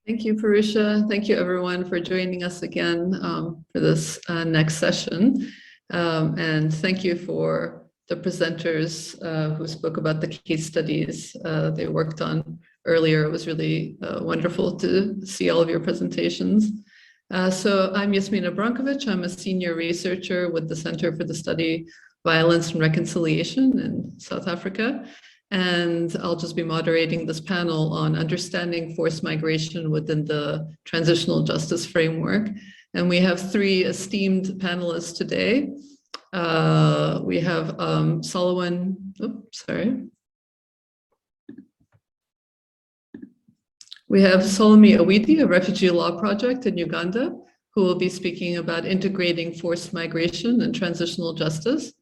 Thank you, Purusha. Thank you, everyone, for joining us again for this next session. And thank you for the presenters who spoke about the case studies they worked on earlier. It was really wonderful to see all of your presentations. So I'm Yasmina Brankovic. I'm a senior researcher with the Center for the Study of Violence and Reconciliation in South Africa. And I'll just be moderating this panel on understanding forced migration within the Transitional Justice Framework. And we have three esteemed panelists today. We have We have Salome Awidi, a refugee law project in Uganda, who will be speaking about integrating forced migration and transitional justice.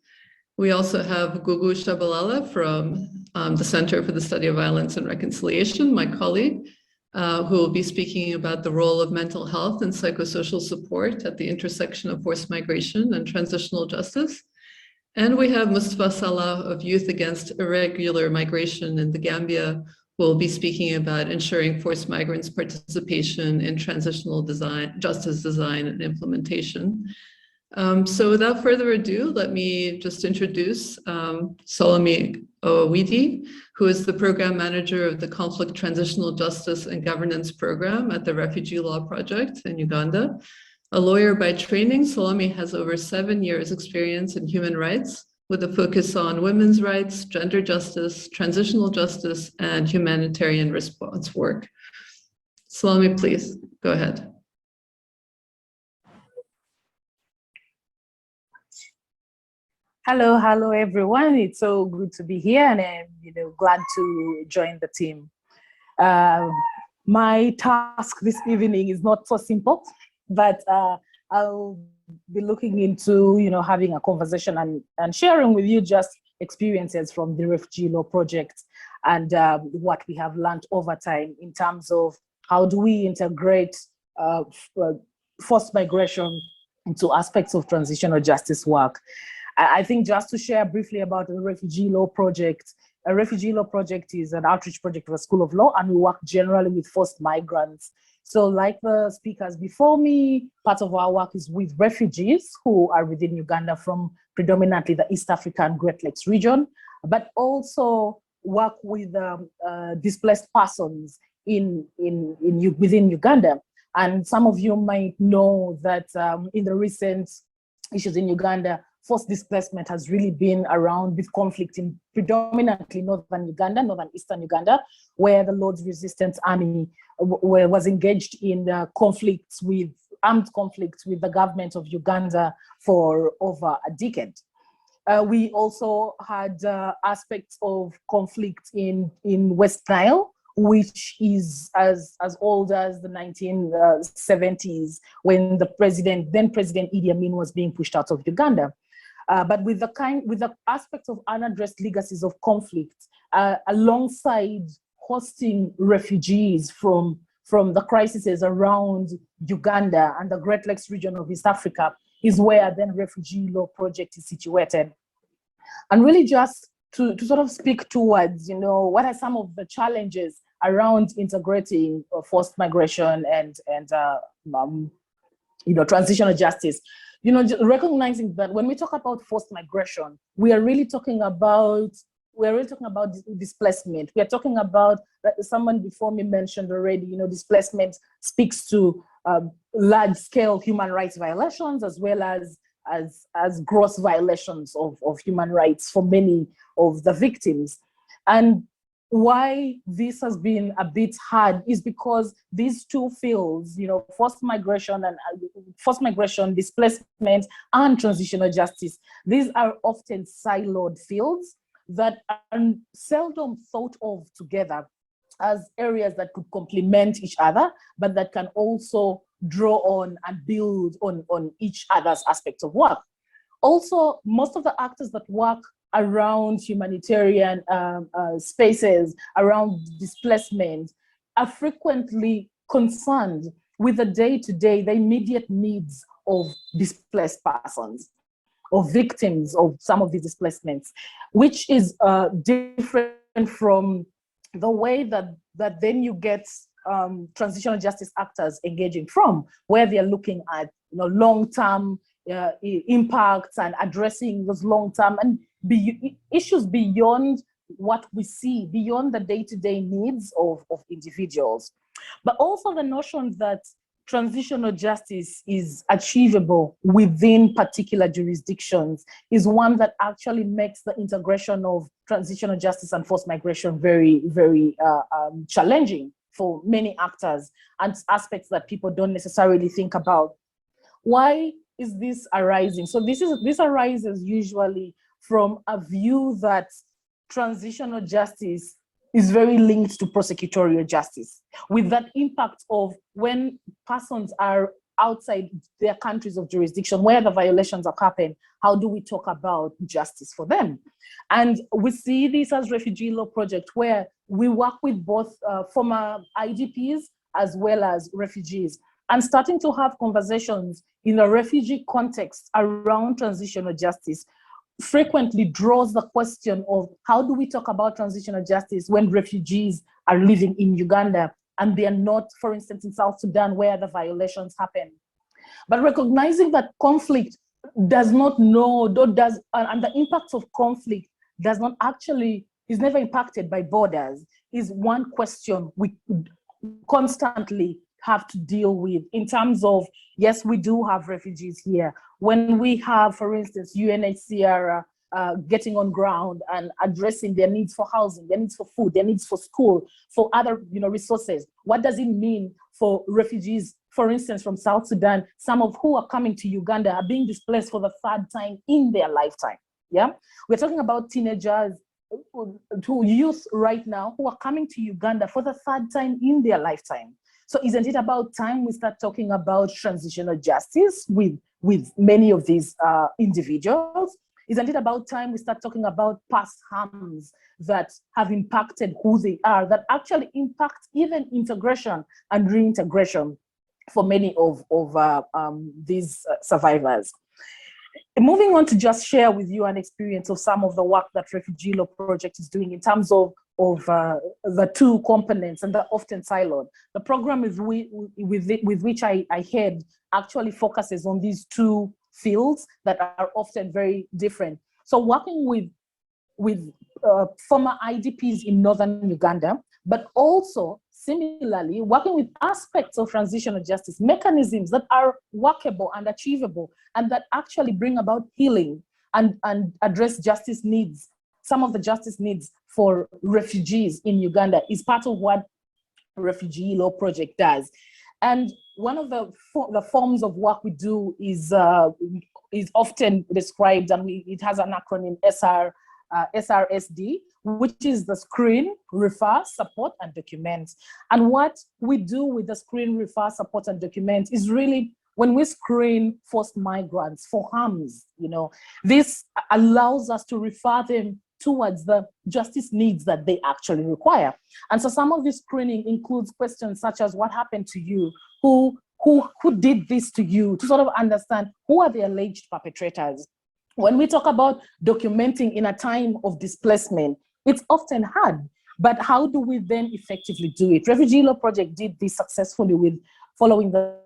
We also have Gugu Shabalala from the Center for the Study of Violence and Reconciliation, my colleague, who will be speaking about the role of mental health and psychosocial support at the intersection of forced migration and transitional justice. And we have Mustafa Salah of Youth Against Irregular Migration in the Gambia, who will be speaking about ensuring forced migrants' participation in transitional justice design and implementation. So without further ado, let me just introduce Salome Awidi, who is the program manager of the Conflict Transitional Justice and Governance Program at the Refugee Law Project in Uganda. A lawyer by training, Salome has over 7 years experience in human rights with a focus on women's rights, gender justice, transitional justice, and humanitarian response work. Salome, please go ahead. Hello, everyone. It's so good to be here, and I'm glad to join the team. My task this evening is not so simple, but I'll be looking into having a conversation and sharing with you just experiences from the Refugee Law Project and what we have learned over time in terms of how do we integrate forced migration into aspects of transitional justice work. I think just to share briefly about the Refugee Law Project, a Refugee Law Project is an outreach project of the School of Law, and we work generally with forced migrants. So like the speakers before me, part of our work is with refugees who are within Uganda from predominantly the East African Great Lakes region, but also work with displaced persons within Uganda. And some of you might know that in the recent issues in Uganda, forced displacement has really been around with conflict in predominantly northern eastern Uganda, where the Lord's Resistance Army was engaged in armed conflicts with the government of Uganda for over a decade. We also had aspects of conflict in West Nile, which is as old as the 1970s, when then President Idi Amin was being pushed out of Uganda. But with the aspect of unaddressed legacies of conflict, alongside hosting refugees from the crises around Uganda and the Great Lakes region of East Africa, is where then Refugee Law Project is situated. And really just to sort of speak towards, what are some of the challenges around integrating forced migration and transitional justice. Recognizing that when we talk about forced migration, we are really talking about displacement. We are talking about, someone before me mentioned already, displacement speaks to large-scale human rights violations as well as gross violations of human rights for many of the victims. And why this has been a bit hard is because these two fields, forced migration, displacement, and transitional justice, these are often siloed fields that are seldom thought of together as areas that could complement each other, but that can also draw on and build on each other's aspects of work. Also, most of the actors that work around humanitarian spaces, around displacement, are frequently concerned with the day-to-day, the immediate needs of displaced persons, or victims of some of these displacements, which is different from the way that then you get transitional justice actors engaging from, where they're looking at long-term impacts and addressing those long-term and issues beyond what we see, beyond the day-to-day needs of individuals. But also the notion that transitional justice is achievable within particular jurisdictions is one that actually makes the integration of transitional justice and forced migration very, very challenging for many actors and aspects that people don't necessarily think about. Why is this arising? So this arises usually from a view that transitional justice is very linked to prosecutorial justice, with that impact of when persons are outside their countries of jurisdiction, where the violations have happened, how do we talk about justice for them? And we see this as Refugee Law Project, where we work with both former IDPs as well as refugees, and starting to have conversations in a refugee context around transitional justice frequently draws the question of how do we talk about transitional justice when refugees are living in Uganda and they are not, for instance, in South Sudan where the violations happen. But recognizing that conflict does not know, and the impacts of conflict does not actually, is never impacted by borders, is one question we constantly have to deal with in terms of, yes, we do have refugees here. When we have, for instance, UNHCR getting on ground and addressing their needs for housing, their needs for food, their needs for school, for other resources, what does it mean for refugees, for instance, from South Sudan, some of who are coming to Uganda are being displaced for the third time in their lifetime, yeah? We're talking about teenagers, to youth right now who are coming to Uganda for the third time in their lifetime. So isn't it about time we start talking about transitional justice with many of these individuals? Isn't it about time we start talking about past harms that have impacted who they are, that actually impact even integration and reintegration for many of these survivors? Moving on to just share with you an experience of some of the work that Refugee Law Project is doing in terms of the two components, and they're often siloed. The program with which I head actually focuses on these two fields that are often very different. So working with former IDPs in northern Uganda, but also similarly working with aspects of transitional justice, mechanisms that are workable and achievable and that actually bring about healing and address justice needs. Some of the justice needs for refugees in Uganda is part of what Refugee Law Project does. And one of the forms of work we do is often described, and it has an acronym SRSD, which is the screen, refer, support, and document. And what we do with the screen, refer, support, and document is really when we screen forced migrants for harms, this allows us to refer them towards the justice needs that they actually require. And so some of this screening includes questions such as what happened to you, who did this to you, to sort of understand who are the alleged perpetrators. When we talk about documenting in a time of displacement, it's often hard, but how do we then effectively do it? Refugee Law Project did this successfully following the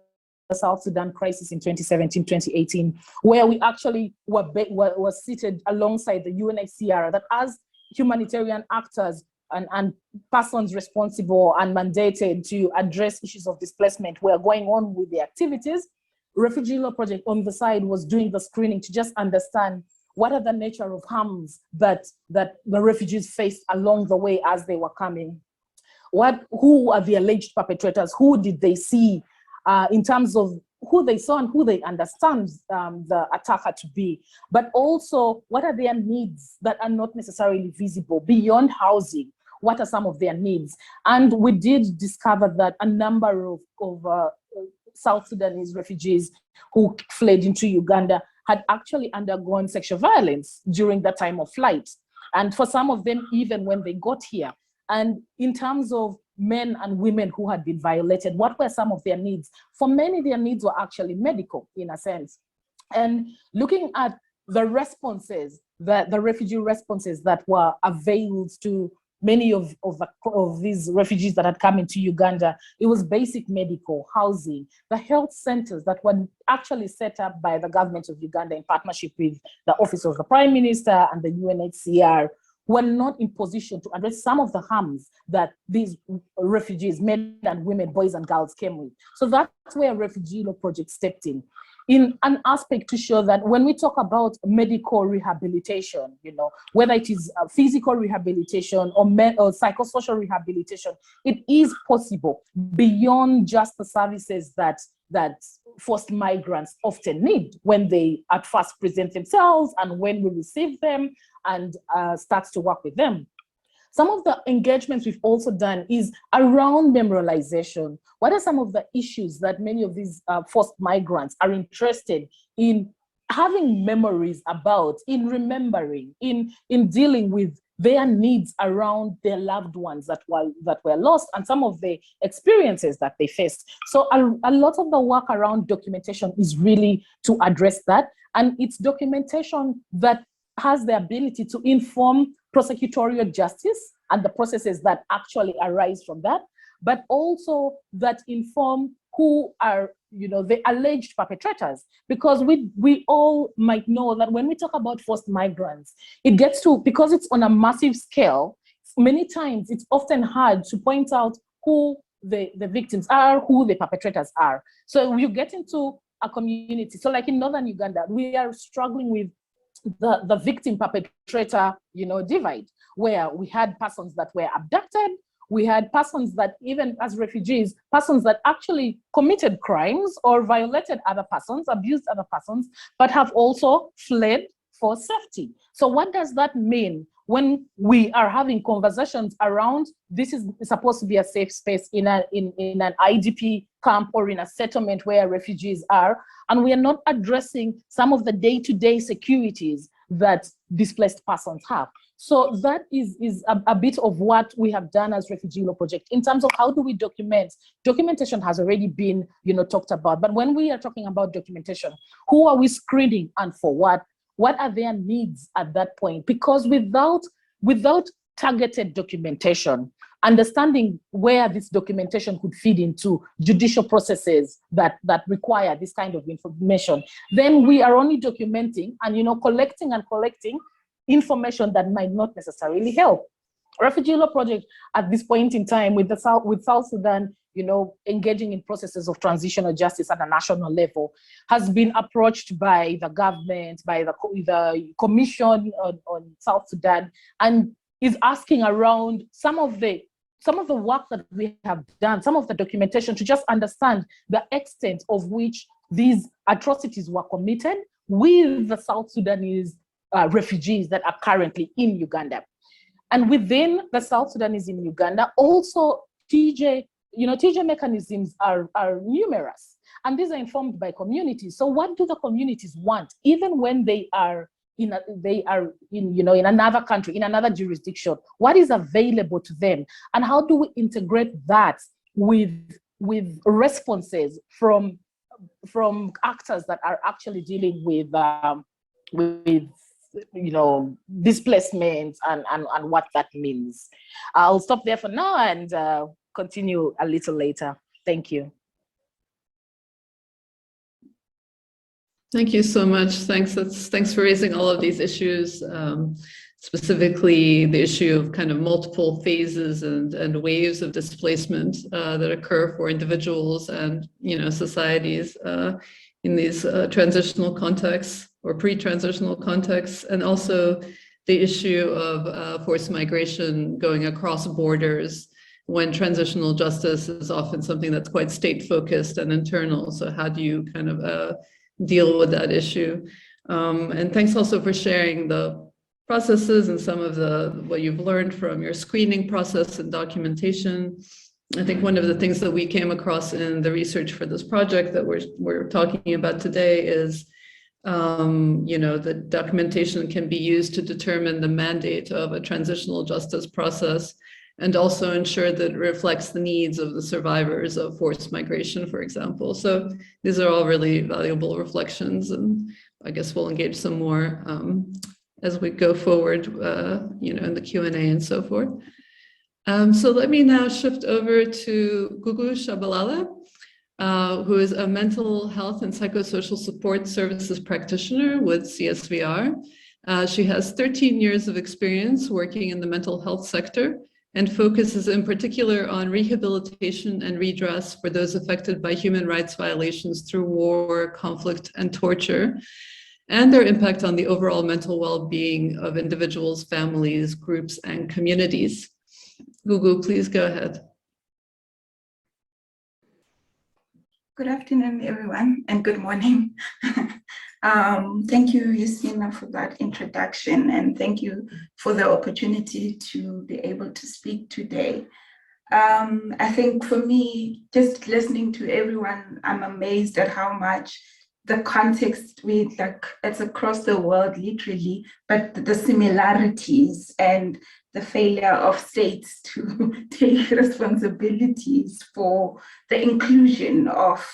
South Sudan crisis in 2017, 2018, where we actually were seated alongside the UNHCR, that as humanitarian actors and persons responsible and mandated to address issues of displacement were going on with the activities, Refugee Law Project on the side was doing the screening to just understand what are the nature of harms that the refugees faced along the way as they were coming. Who are the alleged perpetrators? Who did they see in terms of who they saw and who they understand the attacker to be? But also, what are their needs that are not necessarily visible beyond housing? What are some of their needs? And we did discover that a number of South Sudanese refugees who fled into Uganda had actually undergone sexual violence during the time of flight. And for some of them, even when they got here. And in terms of men and women who had been violated, what were some of their needs? For many, their needs were actually medical, in a sense. And looking at the responses, the refugee responses that were availed to many of these refugees that had come into Uganda, it was basic medical, housing, the health centers that were actually set up by the government of Uganda in partnership with the Office of the Prime Minister and the UNHCR, were not in position to address some of the harms that these refugees, men and women, boys and girls, came with. So that's where Refugee Law Project stepped in an aspect to show that when we talk about medical rehabilitation, whether it is physical rehabilitation or psychosocial rehabilitation, it is possible beyond just the services that forced migrants often need when they at first present themselves and when we receive them and start to work with them. Some of the engagements we've also done is around memorialization. What are some of the issues that many of these forced migrants are interested in having memories about, in remembering, in dealing with their needs around their loved ones that were lost and some of the experiences that they faced? So a lot of the work around documentation is really to address that. And it's documentation that has the ability to inform prosecutorial justice and the processes that actually arise from that, but also that inform who are, the alleged perpetrators. Because we all might know that when we talk about forced migrants, it gets to, because it's on a massive scale, many times it's often hard to point out who the victims are, who the perpetrators are. So you get into a community. So like in Northern Uganda, we are struggling with the victim perpetrator, divide, where we had persons that were abducted, we had persons that, even as refugees, persons that actually committed crimes or violated other persons, abused other persons, but have also fled for safety. So what does that mean when we are having conversations around this is supposed to be a safe space in an IDP camp or in a settlement where refugees are, and we are not addressing some of the day-to-day securities that displaced persons have? So that is a bit of what we have done as Refugee Law Project in terms of how do we document. Documentation has already been talked about, but when we are talking about documentation, who are we screening and for what? What are their needs at that point? Because without targeted documentation, understanding where this documentation could feed into judicial processes that require this kind of information, then we are only documenting and collecting information that might not necessarily help. Refugee Law Project at this point in time with South Sudan, engaging in processes of transitional justice at a national level, has been approached by the government, by the Commission on South Sudan, and is asking around some of the work that we have done, some of the documentation, to just understand the extent of which these atrocities were committed with the South Sudanese refugees that are currently in Uganda. And within the South Sudanese in Uganda, also TJ mechanisms are numerous, and these are informed by communities. So what do the communities want, even when they are in another country, in another jurisdiction? What is available to them, and how do we integrate that with responses from actors that are actually dealing with displacement and what that means? I'll stop there for now and continue a little later. Thank you. Thank you so much. Thanks for raising all of these issues, specifically the issue of kind of multiple phases and waves of displacement that occur for individuals and societies in these transitional contexts or pre-transitional contexts, and also the issue of forced migration going across borders when transitional justice is often something that's quite state-focused and internal. So how do you kind of deal with that issue? And thanks also for sharing the processes and some of what you've learned from your screening process and documentation. I think one of the things that we came across in the research for this project that we're talking about today is the documentation can be used to determine the mandate of a transitional justice process, and also ensure that it reflects the needs of the survivors of forced migration, for example. So these are all really valuable reflections, and I guess we'll engage some more as we go forward, in the Q&A and so forth. So let me now shift over to Gugu Shabalala, who is a mental health and psychosocial support services practitioner with CSVR. She has 13 years of experience working in the mental health sector and focuses in particular on rehabilitation and redress for those affected by human rights violations through war, conflict, and torture, and their impact on the overall mental well-being of individuals, families, groups, and communities. Gugu, please go ahead. Good afternoon, everyone, and good morning. Thank you, Yusina, for that introduction, and thank you for the opportunity to be able to speak today. I think for me, just listening to everyone, I'm amazed at how much the context it's across the world, literally, but the similarities and the failure of states to take responsibilities for the inclusion of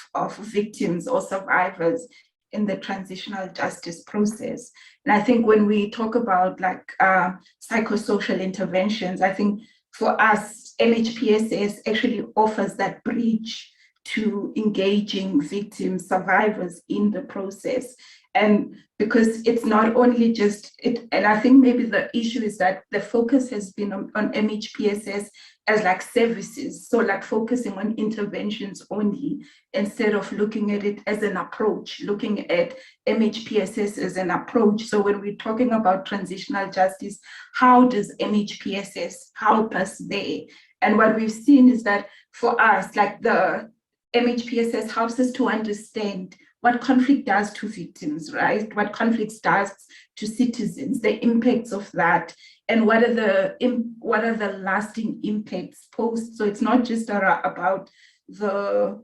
victims or survivors in the transitional justice process. And I think when we talk about psychosocial interventions, I think for us, MHPSS actually offers that bridge to engaging victims, survivors in the process. And because it's not only just it, and I think maybe the issue is that the focus has been on MHPSS as services, so focusing on interventions only, instead of looking at it as an approach, looking at MHPSS as an approach. So when we're talking about transitional justice, how does MHPSS help us there? And what we've seen is that for us, the MHPSS helps us to understand what conflict does to victims, right? What conflict does to citizens, the impacts of that, and what are the lasting impacts post. So it's not just about the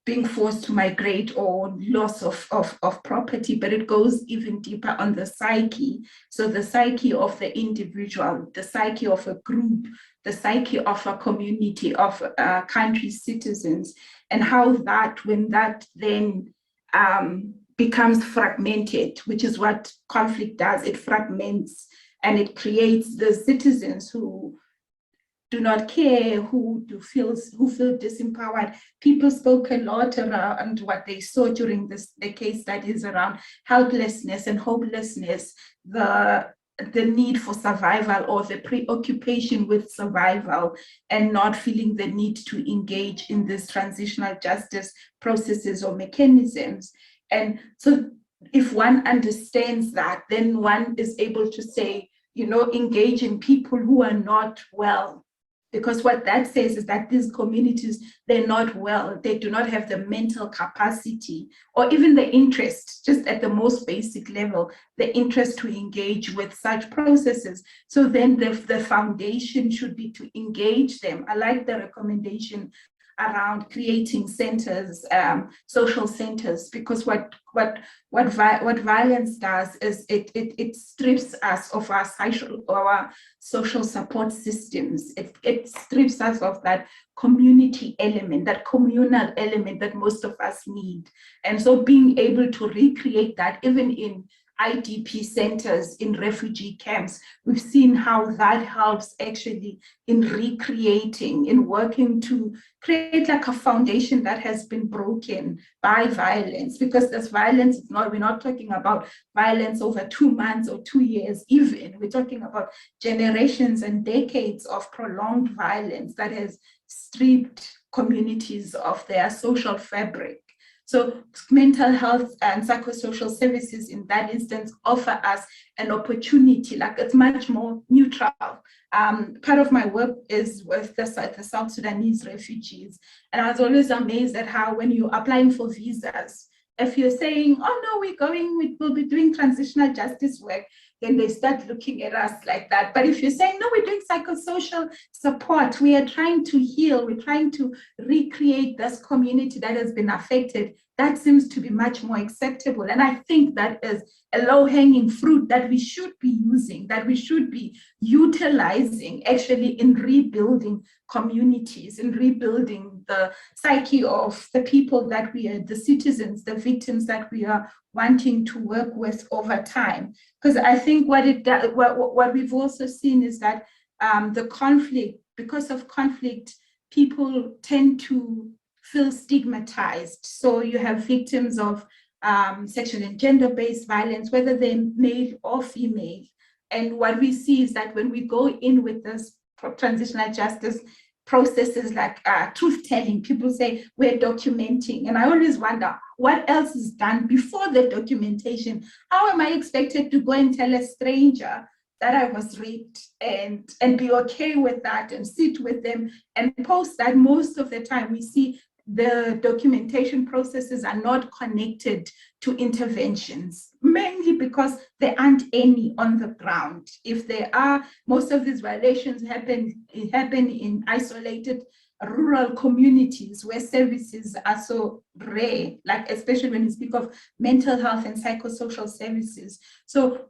being forced to migrate or loss of property, but it goes even deeper on the psyche. So the psyche of the individual, the psyche of a group, the psyche of a community, of a country's citizens, and how that, when that then becomes fragmented, which is what conflict does, it fragments and it creates the citizens who do not care, who feel disempowered. People spoke a lot around what they saw during the case studies around helplessness and hopelessness, the need for survival or the preoccupation with survival, and not feeling the need to engage in this transitional justice processes or mechanisms. And so if one understands that, then one is able to say, engage in people who are not well. Because what that says is that these communities, they're not well, they do not have the mental capacity or even the interest, just at the most basic level, the interest to engage with such processes. So then the foundation should be to engage them. I like the recommendation around creating centers, social centers, because what violence does is it strips us of our social support systems. It strips us of that community element, that communal element that most of us need. And so being able to recreate that, even in IDP centers, in refugee camps, we've seen how that helps actually in recreating, in working to create a foundation that has been broken by violence. Because this violence is we're not talking about violence over 2 months or 2 years even. We're talking about generations and decades of prolonged violence that has stripped communities of their social fabric. So mental health and psychosocial services in that instance offer us an opportunity, it's much more neutral. Part of my work is with the South Sudanese refugees. And I was always amazed at how when you're applying for visas, if you're saying, oh no, we'll be doing transitional justice work, then they start looking at us like that. But if you're saying, no, we're doing psychosocial support, we are trying to heal, we're trying to recreate this community that has been affected, that seems to be much more acceptable. And I think that is a low-hanging fruit that we should be using, that we should be utilizing actually in rebuilding communities, in rebuilding the psyche of the people that we are, the citizens, the victims that we are wanting to work with over time. Because I think what we've also seen is that the conflict because of conflict, people tend to feel stigmatized. So you have victims of sexual and gender-based violence, whether they're male or female. And what we see is that when we go in with this transitional justice processes like truth-telling, people say we're documenting. And I always wonder, what else is done before the documentation? How am I expected to go and tell a stranger that I was raped and be okay with that and sit with them and post that? Most of the time we see the documentation processes are not connected to interventions, mainly because there aren't any on the ground. If there are, most of these violations happen in isolated rural communities where services are so rare, like especially when you speak of mental health and psychosocial services. So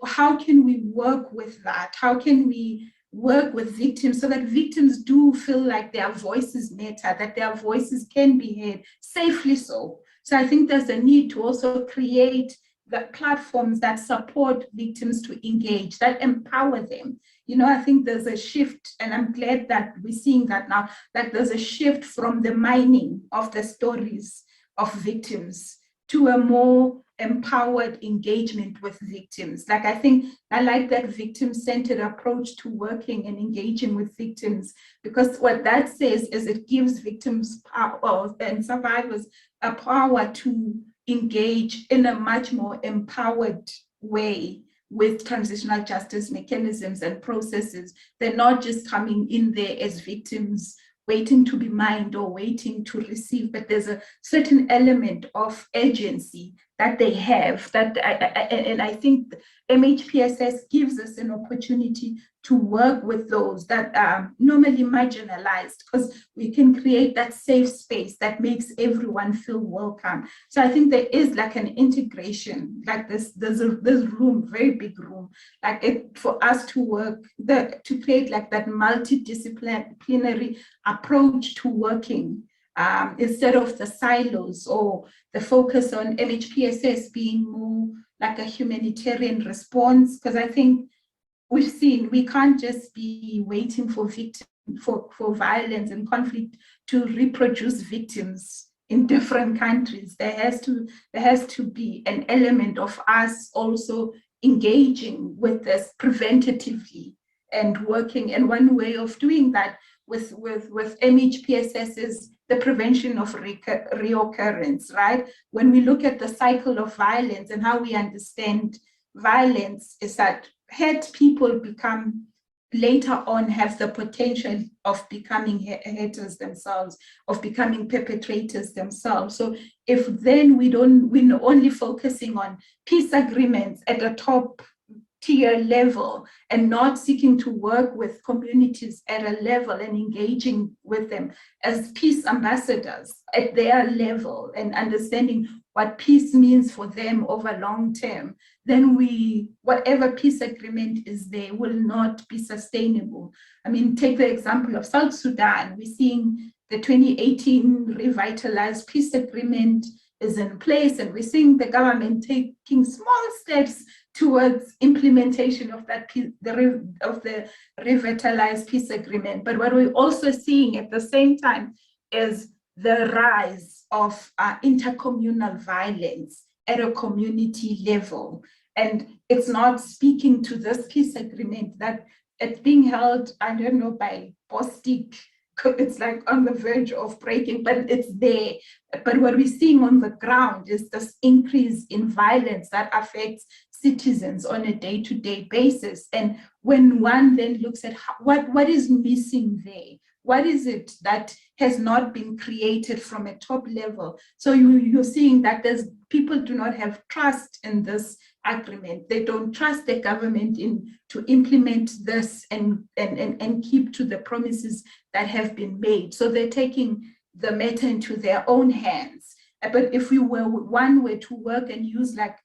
how can we work with that? How can we work with victims so that victims do feel like their voices matter, that their voices can be heard, safely so? So I think there's a need to also create the platforms that support victims to engage, that empower them. You know, I think there's a shift, and I'm glad that we're seeing that now, that there's a shift from the mining of the stories of victims to a more empowered engagement with victims. Like, I think I like that victim-centered approach to working and engaging with victims, because what that says is it gives victims power and survivors a power to engage in a much more empowered way with transitional justice mechanisms and processes. They're not just coming in there as victims waiting to be mined or waiting to receive, but there's a certain element of agency that they have, and I think MHPSS gives us an opportunity to work with those that are normally marginalized, because we can create that safe space that makes everyone feel welcome. So I think there is like an integration, like there's room, very big room, like for us to work, to create like that multidisciplinary approach to working, instead of the silos or the focus on MHPSS being more like a humanitarian response. Because I think we've seen we can't just be waiting for victims for violence and conflict to reproduce victims in different countries. There has to be an element of us also engaging with this preventatively and working. And one way of doing that with MHPSS is the prevention of reoccurrence, right? When we look at the cycle of violence and how we understand violence, is that hurt people become, later on, have the potential of becoming haters themselves, of becoming perpetrators themselves. So if then we're only focusing on peace agreements at the top tier level and not seeking to work with communities at a level and engaging with them as peace ambassadors at their level and understanding what peace means for them over long term, then whatever peace agreement is there will not be sustainable. I mean, take the example of South Sudan. We're seeing the 2018 revitalized peace agreement is in place, and we're seeing the government taking small steps towards implementation of the revitalized peace agreement. But what we're also seeing at the same time is the rise of intercommunal violence at a community level. And it's not speaking to this peace agreement that it's being held, I don't know, by Bostik. It's like on the verge of breaking, but it's there. But what we're seeing on the ground is this increase in violence that affects citizens on a day-to-day basis. And when one then looks at what is missing there, what is it that has not been created from a top level? So you're seeing that people do not have trust in this agreement. They don't trust the government to implement this and keep to the promises that have been made. So they're taking the matter into their own hands. But if one were to work and use like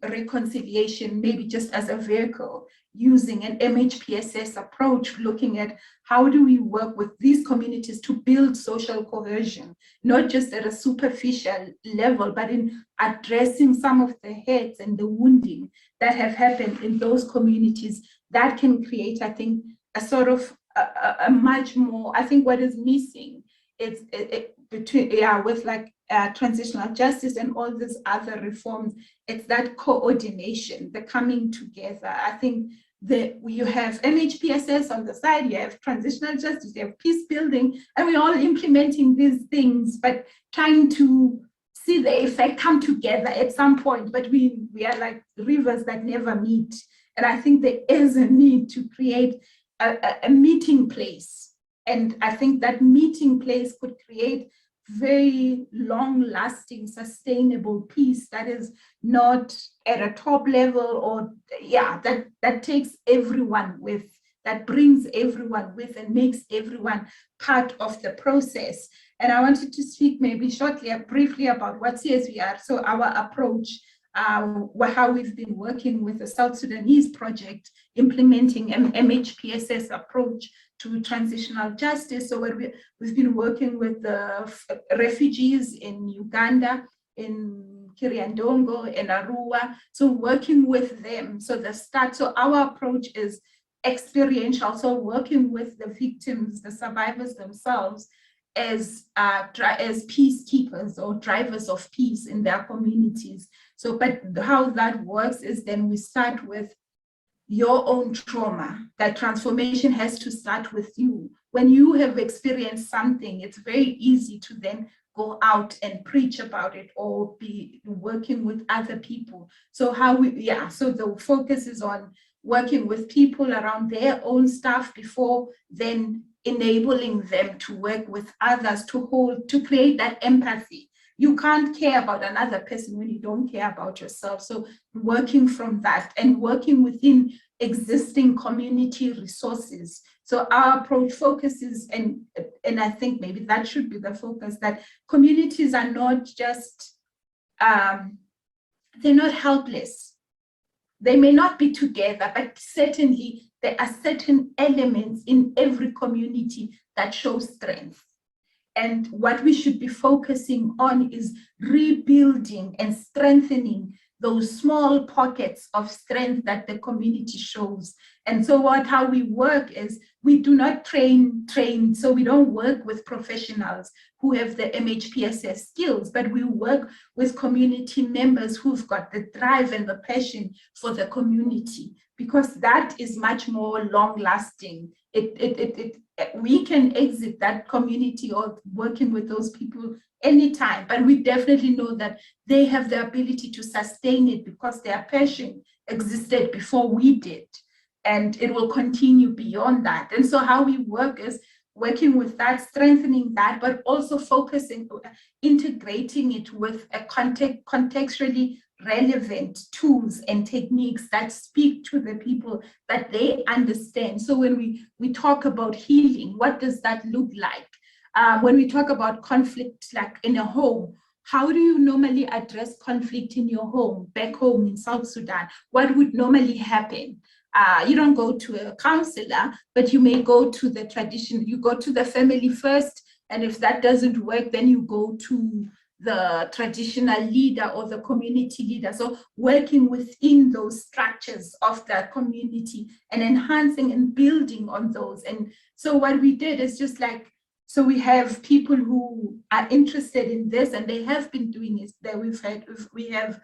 reconciliation, maybe just as a vehicle, using an MHPSS approach, looking at how do we work with these communities to build social cohesion, not just at a superficial level, but in addressing some of the hurts and the wounding that have happened in those communities, that can create, I think, a sort of a much more, I think what is missing is between, with like transitional justice and all these other reforms, it's that coordination, the coming together. I think that you have MHPSS on the side, you have transitional justice, you have peace building, and we're all implementing these things, but trying to see the effect come together at some point. But we are like rivers that never meet. And I think there is a need to create a meeting place. And I think that meeting place could create very long-lasting, sustainable peace that is not at a top level, or that takes everyone with, that brings everyone with and makes everyone part of the process. And I wanted to speak maybe shortly, briefly about what CSVR, so our approach, how we've been working with the South Sudanese project, implementing an MHPSS approach to transitional justice. So we've been working with the refugees in Uganda, in Kiriandongo, in Arua, so working with them. So our approach is experiential, so working with the victims, the survivors themselves, as peacekeepers or drivers of peace in their communities. So, but how that works is then we start with your own trauma. That transformation has to start with you. When you have experienced something, it's very easy to then go out and preach about it or be working with other people. So so the focus is on working with people around their own stuff before then enabling them to work with others to create that empathy. You can't care about another person when you don't care about yourself. So working from that and working within existing community resources. So our approach focuses, and I think maybe that should be the focus, that communities are not just, they're not helpless. They may not be together, but certainly there are certain elements in every community that show strength. And what we should be focusing on is rebuilding and strengthening those small pockets of strength that the community shows. And so how we work is we do not train, so we don't work with professionals who have the MHPSS skills, but we work with community members who've got the drive and the passion for the community, because that is much more long-lasting. We can exit that community or working with those people anytime, but we definitely know that they have the ability to sustain it because their passion existed before we did, and it will continue beyond that. And so how we work is working with that, strengthening that, but also focusing, integrating it with a contextually relevant tools and techniques that speak to the people that they understand. So when we talk about healing, what does that look like? When we talk about conflict, like in a home, how do you normally address conflict in your home, back home in South Sudan? What would normally happen? You don't go to a counselor, but you may go to the tradition, you go to the family first, and if that doesn't work, then you go to the traditional leader or the community leader. So working within those structures of the community and enhancing and building on those. And so what we did is just like, so we have people who are interested in this, and they have been doing it. That we have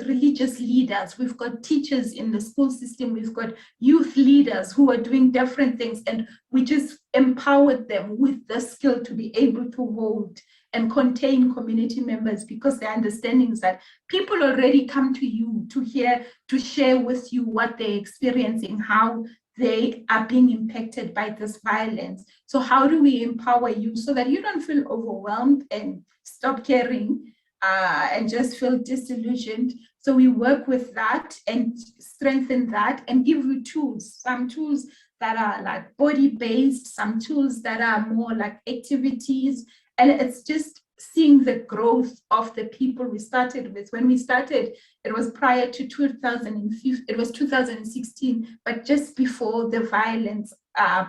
religious leaders, we've got teachers in the school system, we've got youth leaders who are doing different things, and we just empowered them with the skill to be able to hold and contain community members, because the understanding is that people already come to you to share with you what they're experiencing, how they are being impacted by this violence. So how do we empower you so that you don't feel overwhelmed and stop caring and just feel disillusioned? So we work with that and strengthen that and give you tools, some tools that are like body-based, some tools that are more like activities. And it's just seeing the growth of the people we started with. When we started, it was prior to 2015, it was 2016, but just before the violence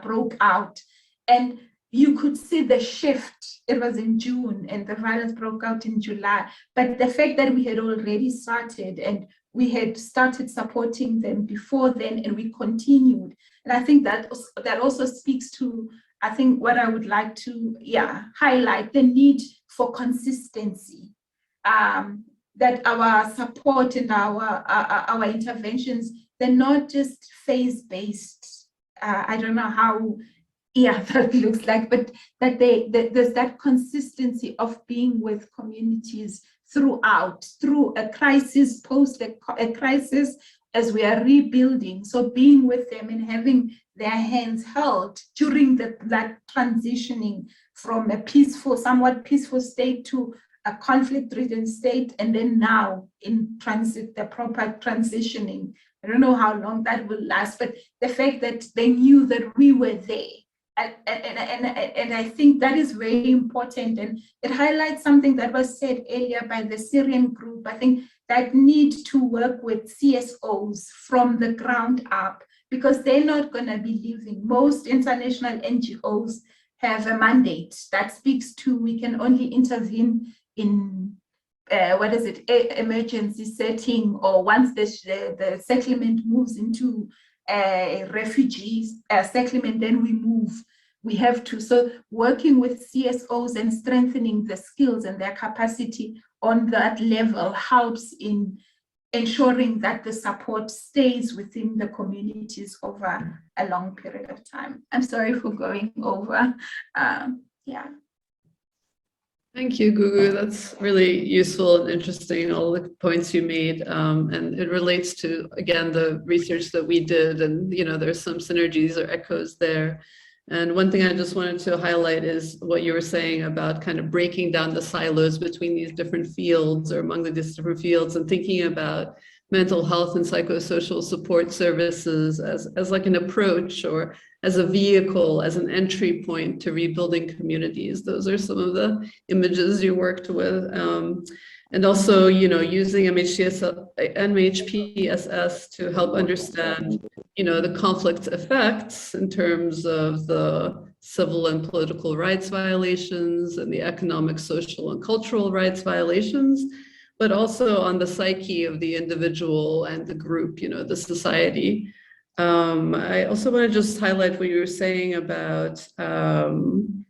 broke out. And you could see the shift. It was in June and the violence broke out in July. But the fact that we had already started and we had started supporting them before then, and we continued. And I think that also speaks to, I think, what I would like to highlight, the need for consistency. That our support and our interventions, they're not just phase-based. I don't know how that looks like, but that there's that consistency of being with communities throughout, through a crisis, post a crisis, as we are rebuilding. So being with them and having their hands held during that transitioning from a somewhat peaceful state to a conflict-ridden state, and then now in transit, the proper transitioning. I don't know how long that will last, but the fact that they knew that we were there. And I think that is very important, and it highlights something that was said earlier by the Syrian group. I think that need to work with CSOs from the ground up, because they're not going to be leaving. Most international NGOs have a mandate that speaks to, we can only intervene in emergency setting, or once the settlement moves into a refugee settlement, then we move. We have to, so working with CSOs and strengthening the skills and their capacity on that level helps in ensuring that the support stays within the communities over a long period of time. I'm sorry for going over. Thank you, Gugu. That's really useful and interesting, all the points you made. And it relates to, again, the research that we did, and there's some synergies or echoes there. And one thing I just wanted to highlight is what you were saying about kind of breaking down the silos between these different fields, or among these different fields, and thinking about mental health and psychosocial support services as like an approach, or as a vehicle, as an entry point to rebuilding communities. Those are some of the images you worked with. And also, using MHPSS to help understand, the conflict effects in terms of the civil and political rights violations and the economic, social, and cultural rights violations, but also on the psyche of the individual and the group, the society. I also want to just highlight what you were saying about, going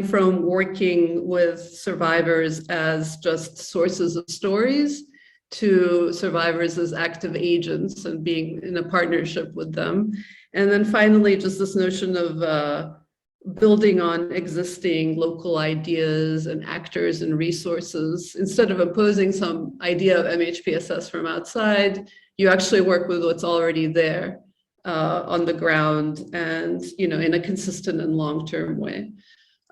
from working with survivors as just sources of stories to survivors as active agents and being in a partnership with them. And then finally, just this notion of building on existing local ideas and actors and resources. Instead of imposing some idea of MHPSS from outside, you actually work with what's already there on the ground, and in a consistent and long-term way.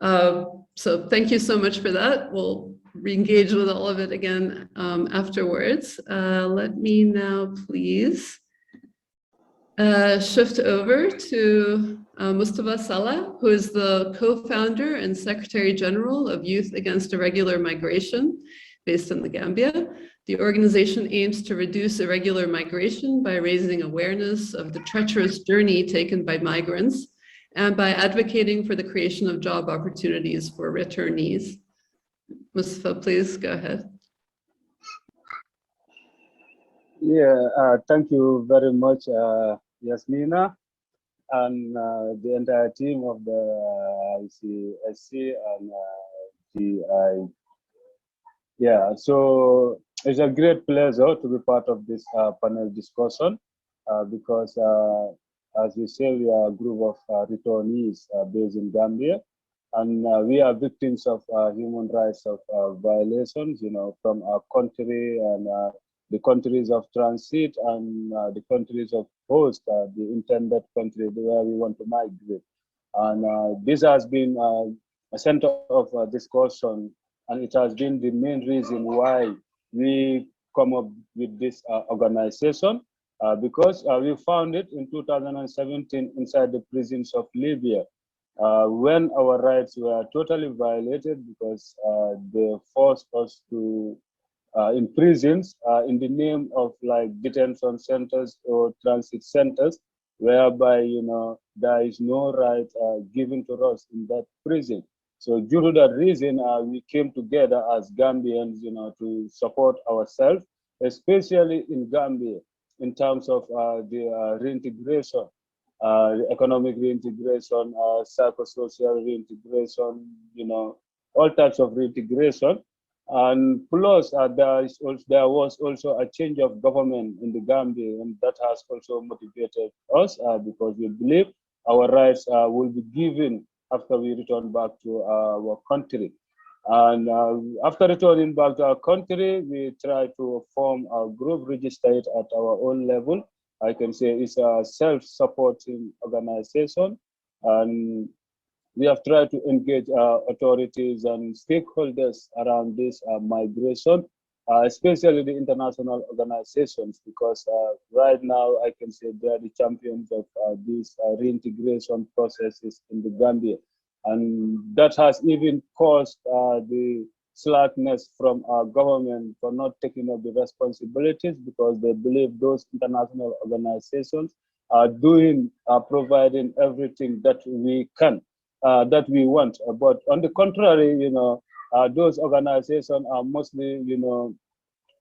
So thank you so much for that. We'll re-engage with all of it again afterwards. Let me now please shift over to Mustafa Salah, who is the co-founder and Secretary General of Youth Against Irregular Migration, based in the Gambia. The organization aims to reduce irregular migration by raising awareness of the treacherous journey taken by migrants, and by advocating for the creation of job opportunities for returnees. Mustafa, please go ahead. Yeah, thank you very much, Yasmina, and the entire team of the ICSC and GI. Yeah, so it's a great pleasure to be part of this panel discussion because, as you say, we are a group of returnees based in Gambia, and we are victims of human rights violations, from our country and the countries of transit and the countries of host, the intended country where we want to migrate. And this has been a center of discussion, and it has been the main reason why we come up with this organization, because we found it in 2017 inside the prisons of Libya, when our rights were totally violated because they forced us to in prisons in the name of like detention centers or transit centers, whereby there is no right given to us in that prison. So due to that reason, we came together as Gambians, to support ourselves especially in Gambia, in terms of the reintegration, the economic reintegration, psychosocial reintegration, all types of reintegration. And plus, there was also a change of government in the Gambia, and that has also motivated us because we believe our rights will be given after we return back to our country. And after returning back to our country, we try to form a group registered at our own level. I can say it's a self-supporting organization, and we have tried to engage authorities and stakeholders around this migration, especially the international organizations, because right now I can say they are the champions of these reintegration processes in the Gambia. And that has even caused the slackness from our government for not taking up the responsibilities, because they believe those international organizations are providing everything that we can, that we want. But on the contrary, those organizations are mostly,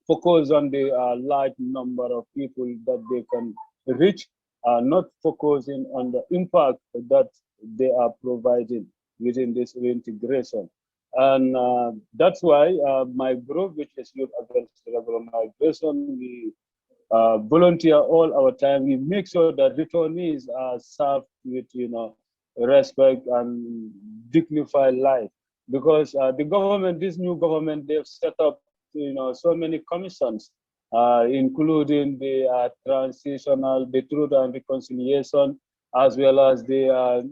focused on the large number of people that they can reach, not focusing on the impact that they are providing within this reintegration. And that's why my group, which is Youth Against Irregular Migration, we volunteer all our time. We make sure that returnees are served with, respect and dignified life. Because the government, this new government, they've set up, so many commissions, including the the Truth and Reconciliation, as well as the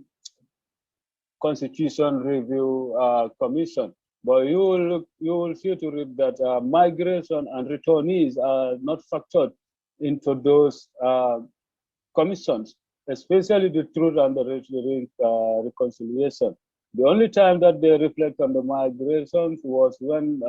Constitution Review Commission. But you will see to read that migration and returnees are not factored into those commissions, especially the Truth and the Reconciliation. The only time that they reflect on the migrations was when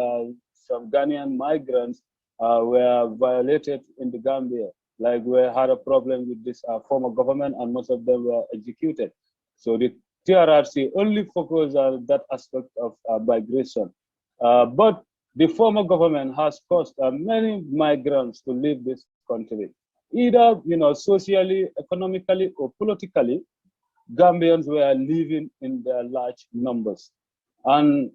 some Ghanaian migrants were violated in the Gambia, like we had a problem with this former government, and most of them were executed. So the TRRC only focused on that aspect of migration. But the former government has caused many migrants to leave this country, either socially, economically, or politically. Gambians were living in their large numbers, and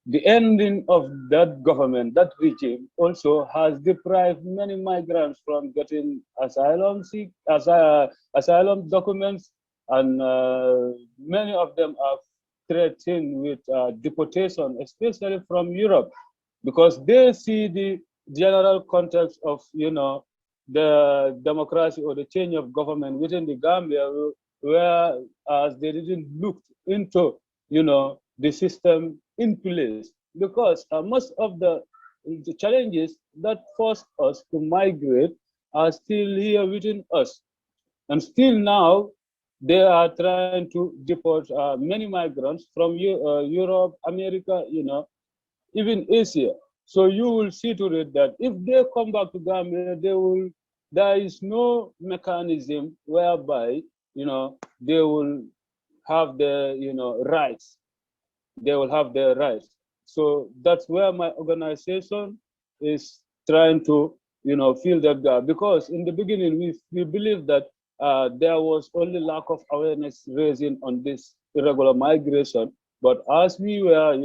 the ending of that government, that regime, also has deprived many migrants from getting asylum documents, and many of them are threatened with deportation, especially from Europe, because they see the general context of the democracy or the change of government within the Gambia, whereas they didn't look into the system in place, because most of the challenges that forced us to migrate are still here within us, and still now they are trying to deport many migrants from Europe, America, even Asia. So you will see to it that if they come back to Gambia, there is no mechanism whereby they will have their rights. They will have their rights. So that's where my organization is trying to fill that gap, because in the beginning we believe that there was only lack of awareness raising on this irregular migration. But as we were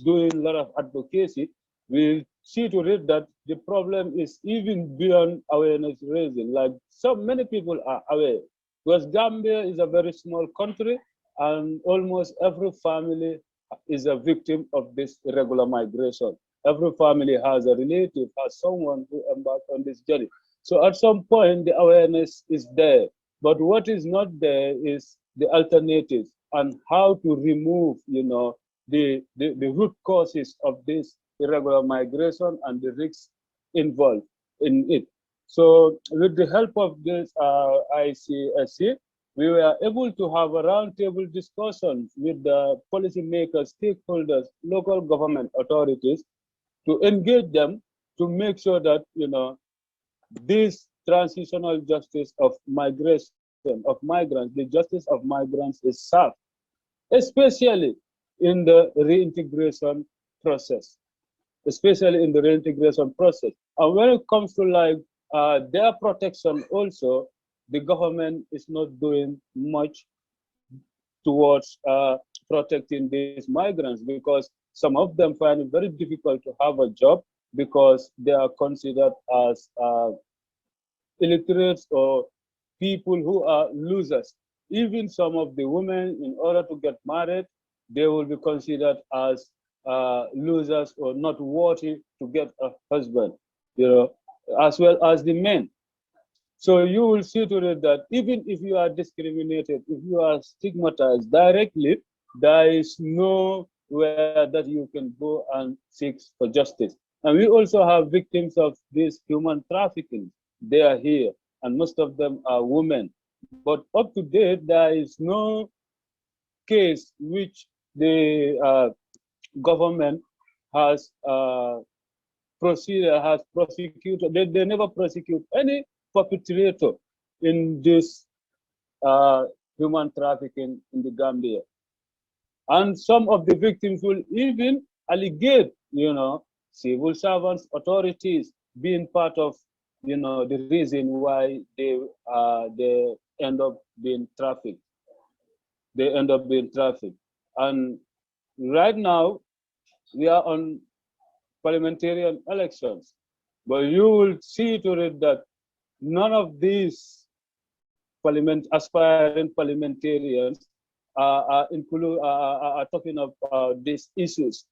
doing a lot of advocacy, we see to it that the problem is even beyond awareness raising. Like many people are aware, because Gambia is a very small country, and almost every family is a victim of this irregular migration. Every family has a relative, has someone who embarked on this journey. So at some point, the awareness is there. But what is not there is the alternatives and how to remove, the root causes of this irregular migration and the risks involved in it. So with the help of this ICSC, we were able to have a roundtable discussion with the policymakers, stakeholders, local government authorities, to engage them to make sure that this transitional justice of migration, of migrants, the justice of migrants is served, especially in the reintegration process. And when it comes to like their protection also, the government is not doing much towards protecting these migrants, because some of them find it very difficult to have a job because they are considered as illiterates or people who are losers. Even some of the women, in order to get married, they will be considered as losers or not worthy to get a husband, you know, as well as the men. So you will see to it that even if you are discriminated, if you are stigmatized directly, there is nowhere that you can go and seek for justice. And we also have victims of this human trafficking. They are here, and most of them are women. But up to date, there is no case which the government has prosecuted. They never prosecute any perpetrator in this human trafficking in the Gambia. And some of the victims will even allegate, you know, civil servants, authorities being part of, you know, the reason why they end up being trafficked. They end up being trafficked. And right now, we are on parliamentarian elections, but you will see to it that none of these aspiring parliamentarians are talking about these issues.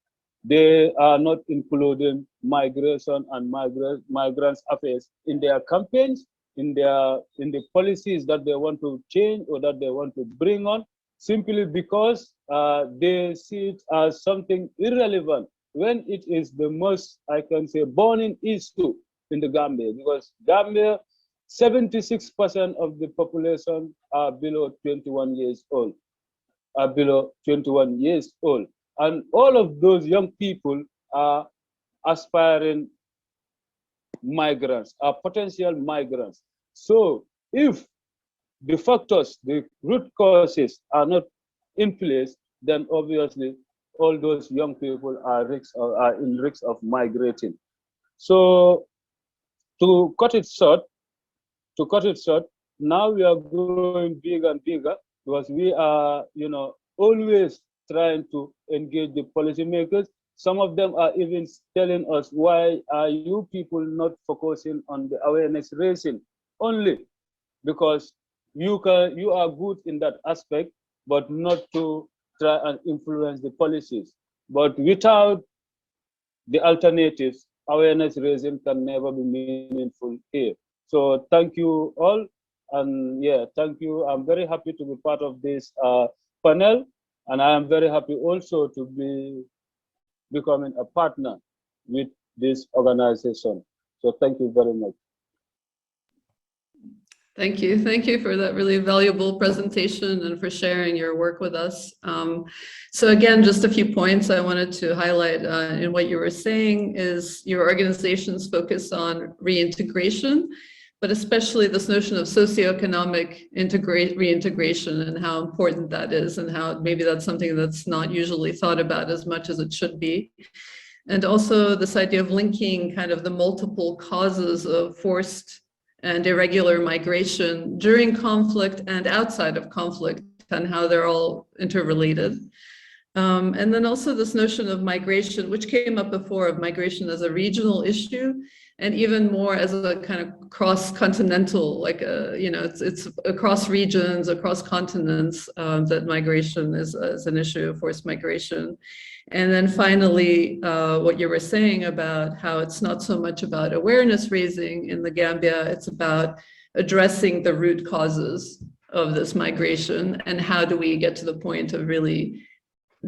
They are not including migration and migrants affairs in their campaigns, in the policies that they want to change or that they want to bring on, simply because they see it as something irrelevant when it is the most, I can say, burning issue in the Gambia, because Gambia, 76% of the population are below 21 years old, And all of those young people are aspiring migrants, are potential migrants. So if the factors, the root causes are not in place, then obviously all those young people are in risk of migrating. So to cut it short, now we are growing bigger and bigger, because we are, you know, always trying to engage the policymakers. Some of them are even telling us, why are you people not focusing on the awareness raising only? Because you are good in that aspect, but not to try and influence the policies. But without the alternatives, awareness raising can never be meaningful here. So thank you all. And yeah, thank you. I'm very happy to be part of this panel. And I am very happy also to be becoming a partner with this organization. So thank you very much. Thank you. Thank you for that really valuable presentation and for sharing your work with us. So again, just a few points I wanted to highlight in what you were saying is your organization's focus on reintegration, but especially this notion of socioeconomic reintegration and how important that is, and how maybe that's something that's not usually thought about as much as it should be. And also this idea of linking kind of the multiple causes of forced and irregular migration during conflict and outside of conflict, and how they're all interrelated. And then also this notion of migration, which came up before, of migration as a regional issue, and even more as a kind of cross-continental, like you know, it's across regions, across continents, that migration is an issue of forced migration. And then finally, what you were saying about how it's not so much about awareness raising in the Gambia, it's about addressing the root causes of this migration, and how do we get to the point of really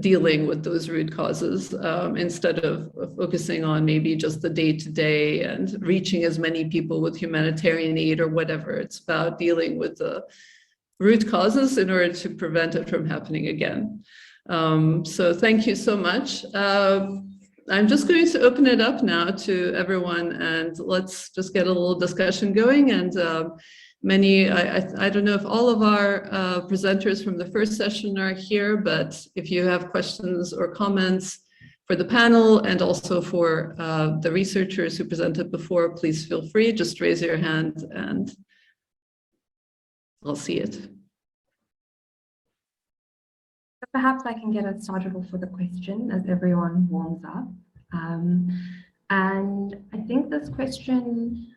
dealing with those root causes instead of focusing on maybe just the day-to-day and reaching as many people with humanitarian aid or whatever. It's about dealing with the root causes in order to prevent it from happening again. So thank you so much. I'm just going to open it up now to everyone, and let's just get a little discussion going. And I don't know if all of our presenters from the first session are here, but if you have questions or comments For the panel and also for the researchers who presented before, please feel free, just raise your hand and I'll see it. Perhaps I can get us started off with a question as everyone warms up. And I think this question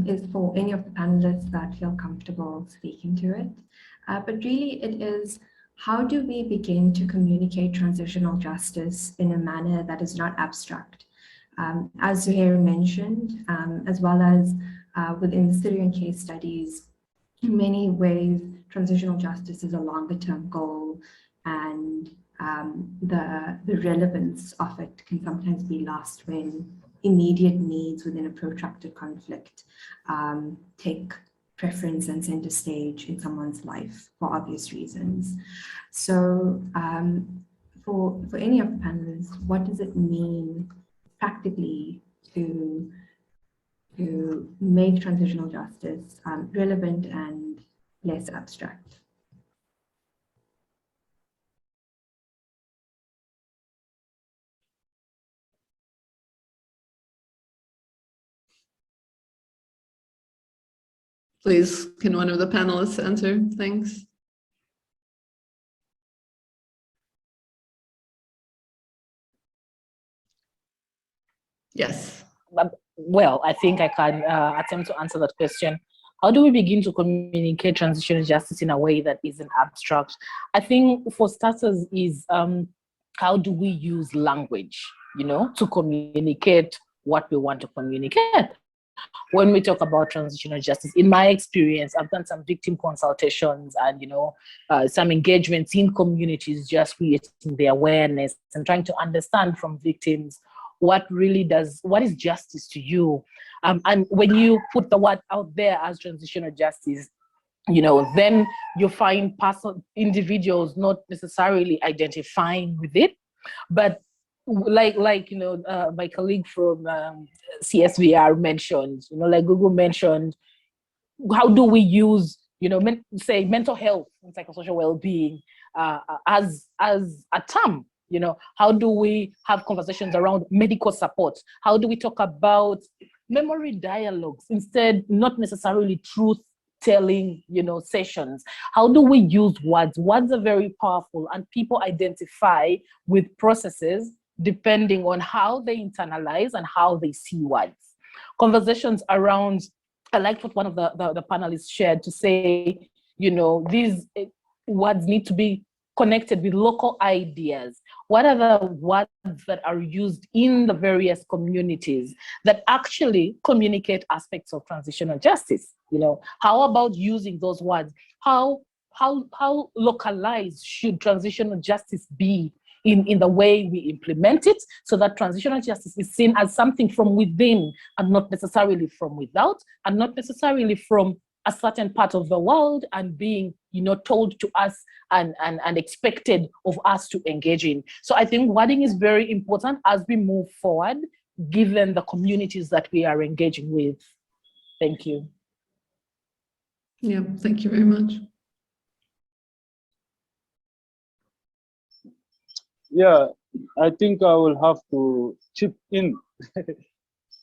is for any of the panelists that feel comfortable speaking to it. But really it is, how do we begin to communicate transitional justice in a manner that is not abstract? As Zuhair mentioned, as well as within the Syrian case studies, in many ways, transitional justice is a longer term goal, and the relevance of it can sometimes be lost when immediate needs within a protracted conflict take preference and center stage in someone's life for obvious reasons. So for any of the panelists, what does it mean practically to make transitional justice relevant and less abstract? Please, can one of the panelists answer? Thanks. Yes. Well, I think I can attempt to answer that question. How do we begin to communicate transitional justice in a way that isn't abstract? I think for starters is how do we use language, to communicate what we want to communicate? When we talk about transitional justice, in my experience, I've done some victim consultations and, some engagements in communities, just creating the awareness and trying to understand from victims what is justice to you? And when you put the word out there as transitional justice, then you find individuals not necessarily identifying with it, but like my colleague from CSVR mentioned, like Google mentioned, how do we use, say mental health and psychosocial well-being as a term? How do we have conversations around medical support? How do we talk about memory dialogues instead, not necessarily truth-telling, sessions? How do we use words? Words are very powerful, and people identify with processes depending on how they internalize and how they see words. Conversations around, I liked what one of the panelists shared to say, these words need to be connected with local ideas. What are the words that are used in the various communities that actually communicate aspects of transitional justice? How about using those words? How localized should transitional justice be in the way we implement it, so that transitional justice is seen as something from within and not necessarily from without, and not necessarily from a certain part of the world and being, told to us and expected of us to engage in. So I think wording is very important as we move forward, given the communities that we are engaging with. Thank you. Yeah, thank you very much. Yeah, I think I will have to chip in.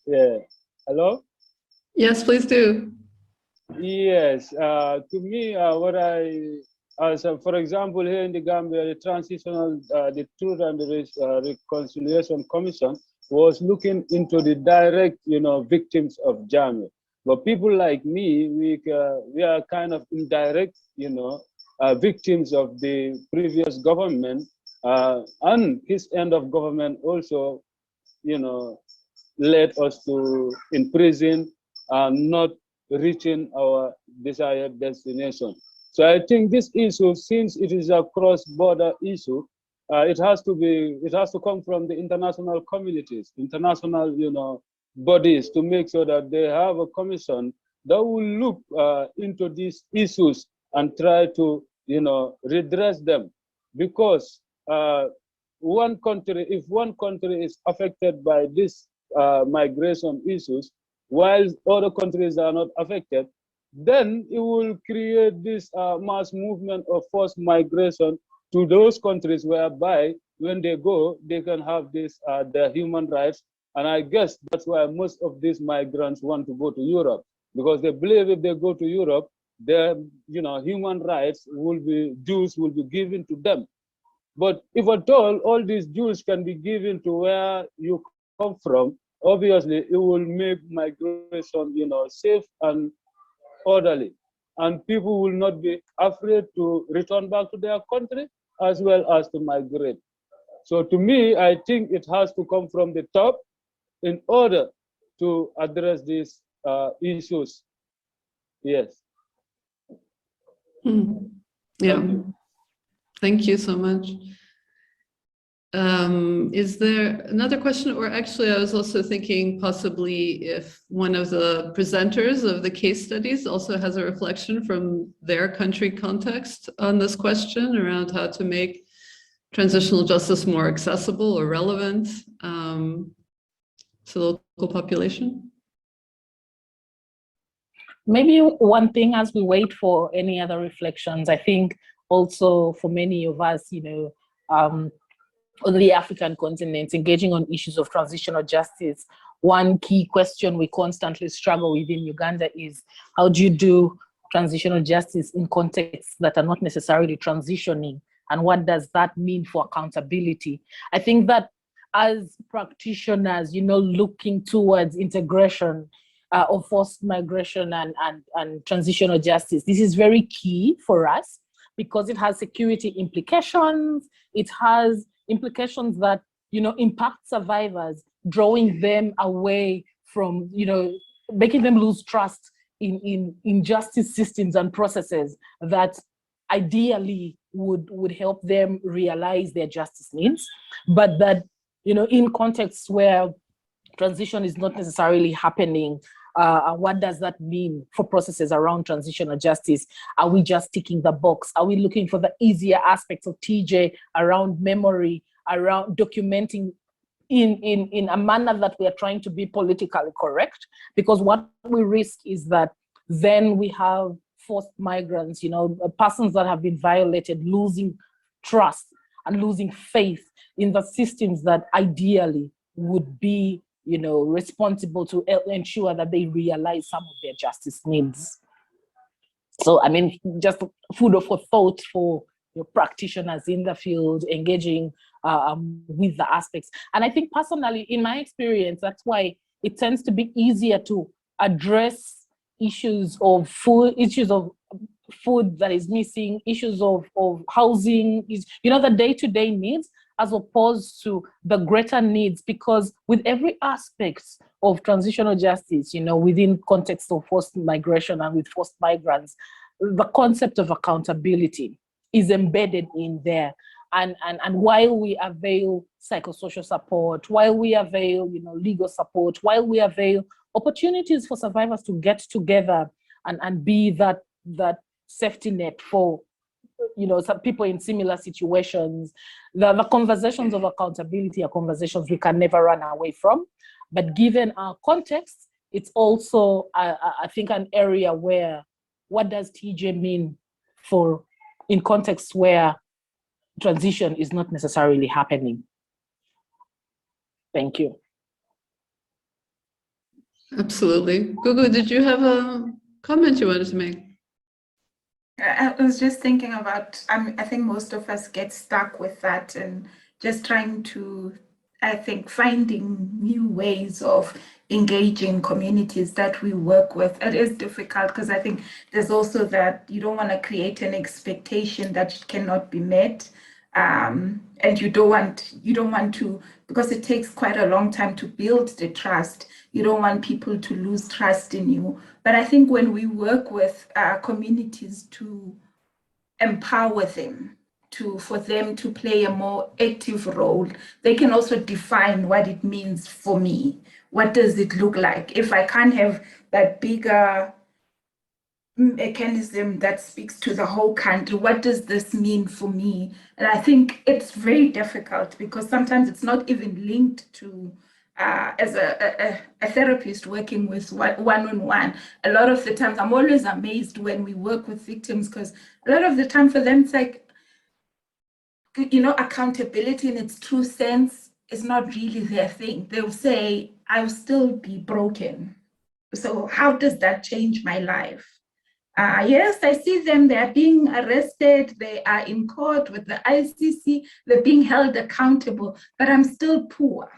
Yeah. Hello? Yes, please do. Yes, to me, for example, here in the Gambia, the the Truth and the Reconciliation Commission was looking into the direct, victims of jamming. But people like me, we are kind of indirect, victims of the previous government, and his end of government also, led us to in prison and not reaching our desired destination. So I think this issue, since it is a cross-border issue, it has to come from the international communities, international, bodies, to make sure that they have a commission that will look into these issues and try to, redress them. Because if one country is affected by this migration issues, while other countries are not affected, then it will create this mass movement of forced migration to those countries whereby when they go, they can have this their human rights. And I guess that's why most of these migrants want to go to Europe, because they believe if they go to Europe, their human rights dues will be given to them. But if at all these dues can be given to where you come from, obviously it will make migration, safe and orderly, and people will not be afraid to return back to their country as well as to migrate. So to me, I think it has to come from the top in order to address these issues. Yes. Yeah. Thank you so much. Is there another question? Or actually, I was also thinking possibly if one of the presenters of the case studies also has a reflection from their country context on this question around how to make transitional justice more accessible or relevant to the local population. Maybe one thing as we wait for any other reflections, I think also for many of us, on the African continent, engaging on issues of transitional justice, one key question we constantly struggle with in Uganda is how do you do transitional justice in contexts that are not necessarily transitioning? And what does that mean for accountability? I think that as practitioners, looking towards integration of forced migration and transitional justice, this is very key for us because it has security implications. It has implications that, impact survivors, drawing them away from, making them lose trust in justice systems and processes that ideally would help them realize their justice needs, but that, in contexts where transition is not necessarily happening, what does that mean for processes around transitional justice? Are we just ticking the box? Are we looking for the easier aspects of TJ around memory, around documenting in a manner that we are trying to be politically correct? Because what we risk is that then we have forced migrants, persons that have been violated, losing trust and losing faith in the systems that ideally would be, responsible to ensure that they realize some of their justice needs. So, just food for thought for practitioners in the field, engaging with the aspects. And I think personally, in my experience, that's why it tends to be easier to address issues of food that is missing, issues of housing, the day-to-day needs, as opposed to the greater needs, because with every aspect of transitional justice, within context of forced migration and with forced migrants, the concept of accountability is embedded in there. And while we avail psychosocial support, while we avail, legal support, while we avail opportunities for survivors to get together and be that safety net for, some people in similar situations, the conversations of accountability are conversations we can never run away from. But given our context, it's also, I think, an area where what does TJ mean in contexts where transition is not necessarily happening? Thank you. Absolutely. Gugu, did you have a comment you wanted to make? I was just thinking about, I think most of us get stuck with that and just trying to, finding new ways of engaging communities that we work with. It is difficult because I think there's also that you don't want to create an expectation that cannot be met. And you don't want to, because it takes quite a long time to build the trust. You don't want people to lose trust in you. But I think when we work with communities to empower them, for them to play a more active role, they can also define what it means for me. What does it look like? If I can't have that bigger mechanism that speaks to the whole country, what does this mean for me? And I think it's very difficult because sometimes it's not even linked to, as a therapist working with one-on-one, a lot of the times I'm always amazed when we work with victims because a lot of the time for them it's like, accountability in its true sense is not really their thing. They'll say, I'll still be broken. So how does that change my life? Yes, I see them, they are being arrested, they are in court with the ICC, they're being held accountable, but I'm still poor.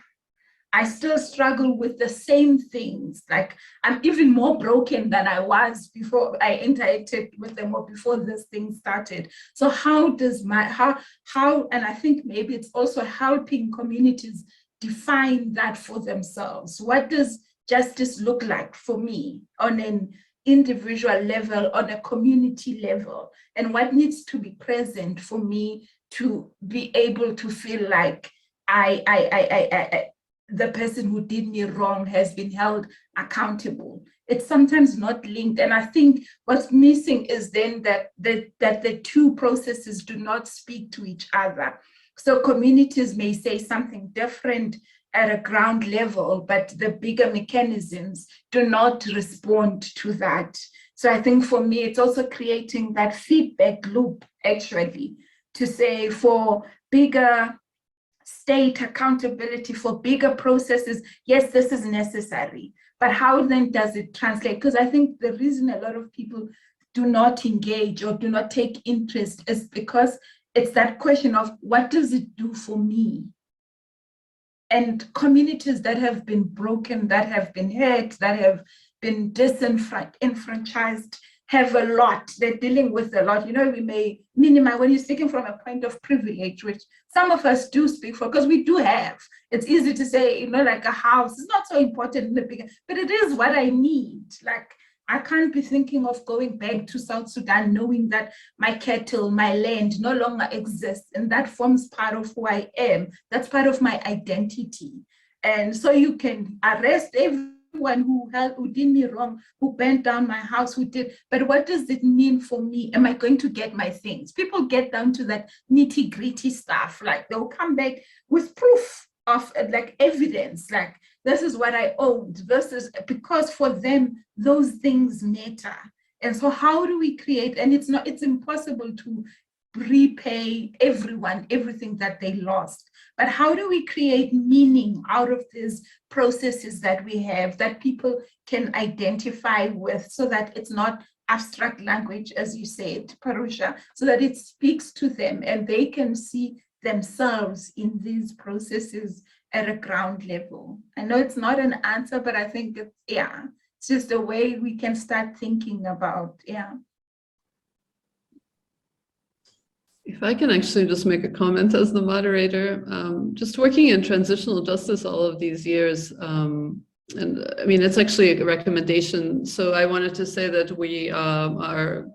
I still struggle with the same things. Like, I'm even more broken than I was before I interacted with them or before this thing started. So how does and I think maybe it's also helping communities define that for themselves. What does justice look like for me on an individual level, on a community level? And what needs to be present for me to be able to feel like the person who did me wrong has been held accountable? It's sometimes not linked. And I think what's missing is then that the two processes do not speak to each other. So communities may say something different at a ground level, but the bigger mechanisms do not respond to that. So I think for me, it's also creating that feedback loop, actually, to say for bigger state accountability, for bigger processes, yes, this is necessary, but how then does it translate? Because I think the reason a lot of people do not engage or do not take interest is because it's that question of what does it do for me? And communities that have been broken, that have been hurt, that have been disenfranchised, have a lot. They're dealing with a lot. We may minimize when you're speaking from a point of privilege, which some of us do speak for, because we do have. It's easy to say, like a house is not so important in the beginning, but it is what I need. Like, I can't be thinking of going back to South Sudan knowing that my cattle, my land no longer exists, and that forms part of who I am. That's part of my identity. And so you can arrest everyone who did me wrong, who burnt down my house, but what does it mean for me? Am I going to get my things? People get down to that nitty-gritty stuff. Like, they'll come back with proof of like evidence, like, this is what I owned, versus, because for them, those things matter. And so how do we create, and it's impossible to repay everyone everything that they lost, but how do we create meaning out of these processes that we have that people can identify with, so that it's not abstract language, as you said, Parusha, so that it speaks to them and they can see themselves in these processes at a ground level. I know it's not an answer, but I think it's just a way we can start thinking about, If I can actually just make a comment as the moderator, just working in transitional justice all of these years, and I mean, it's actually a recommendation. So I wanted to say that we are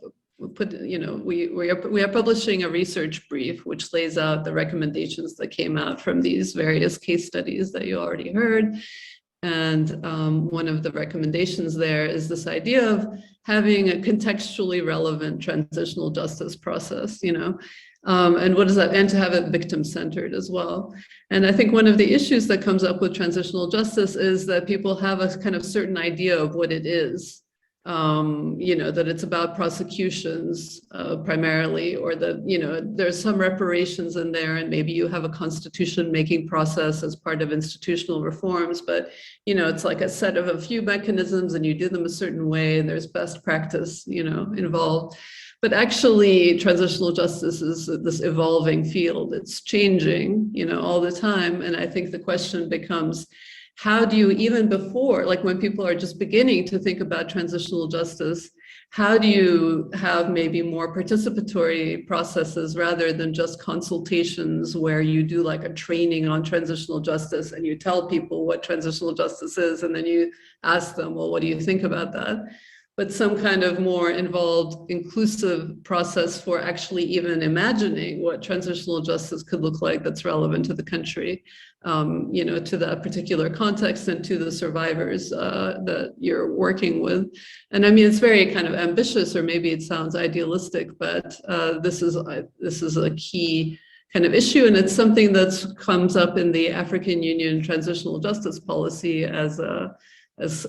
publishing a research brief which lays out the recommendations that came out from these various case studies that you already heard. And one of the recommendations there is this idea of having a contextually relevant transitional justice process, and what does that, and to have it victim-centered as well. And I think one of the issues that comes up with transitional justice is that people have a kind of certain idea of what it is. That it's about prosecutions primarily, or that, there's some reparations in there, and maybe you have a constitution-making process as part of institutional reforms, but, it's like a set of a few mechanisms and you do them a certain way and there's best practice, involved. But actually, transitional justice is this evolving field. It's changing, all the time. And I think the question becomes, how do you, even before, like when people are just beginning to think about transitional justice, how do you have maybe more participatory processes rather than just consultations where you do like a training on transitional justice and you tell people what transitional justice is and then you ask them, well, what do you think about that? But some kind of more involved, inclusive process for actually even imagining what transitional justice could look like that's relevant to the country, to that particular context and to the survivors that you're working with. And I mean, it's very kind of ambitious, or maybe it sounds idealistic, but this is a key kind of issue, and it's something that comes up in the African Union transitional justice policy as